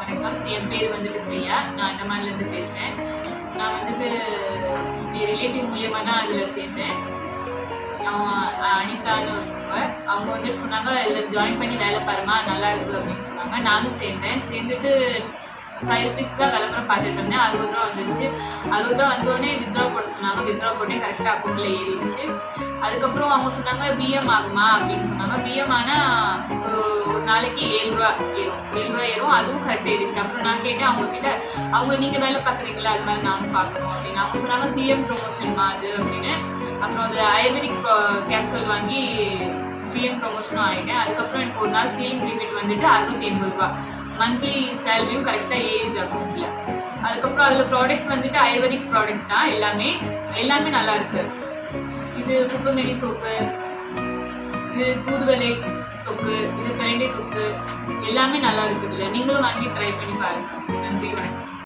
வணக்கம். என் பேர் வந்துட்டு பிரியா. நான் அந்தமான்லேருந்து பேசுகிறேன். நான் வந்துட்டு என் ரிலேட்டிவ் மூலியமாக தான் அதில் சேர்ந்தேன். அனிதான்னு அவங்க வந்துட்டு சொன்னாங்க, இதில் ஜாயின் பண்ணி வேலை பாருமா, நல்லா இருக்குது அப்படின்னு சொன்னாங்க. நானும் சேர்ந்துட்டு 5 rupees தான் விளம்பரம் பார்த்துட்டு இருந்தேன். 60 ரூபா வந்துருச்சு. 60 ரூபா வந்தோடனே வித்ட்ரா போட சொன்னாங்க. வித்ட்ரா போட்டே கரெக்டாக அக்கௌண்ட்டில் ஏறிடுச்சு. அதுக்கப்புறம் அவங்க சொன்னாங்க பிஎம் ஆகுமா அப்படின்னு சொன்னாங்க. பிஎம் ஆனால் ஒரு நாளைக்கு 7 ரூபா ஏறும். அதுவும் கரெக்ட் ஏறிடுச்சு. அப்புறம் நான் கேட்டேன் அவங்கக்கிட்ட, அவங்க நீங்கள் வேலை பார்க்குறீங்களா, அது மாதிரி நானும் பார்க்கணும் அப்படின்னு. அவங்க சொன்னாங்க சிஎம் ப்ரொமோஷன்மா அது அப்படின்னு. அப்புறம் அது ஆயுர்வேதிக் கேப்சூல் வாங்கி சிஎம் ப்ரொமோஷனும் ஆகிட்டேன். அதுக்கப்புறம் எனக்கு ஒரு நாள் சீலிங் லிமிட் வந்துட்டு 680 ரூபா. மந்த்லி சேலரியும் கரெக்டாக ஏறிது அக்கௌண்ட்டில். அதுக்கப்புறம் அதில் ப்ராடக்ட் வந்துட்டு ஆயுர்வேதிக் ப்ராடக்ட் தான். எல்லாமே நல்லா இருக்கு. இது குப்பமேனி சோப்பு, இது தூதுவளை தொக்கு, இது பிரண்டை தொக்கு, எல்லாமே நல்லா இருக்குதுல்ல. நீங்களும் வாங்கி ட்ரை பண்ணி பாருங்க. நன்றி, வணக்கம்.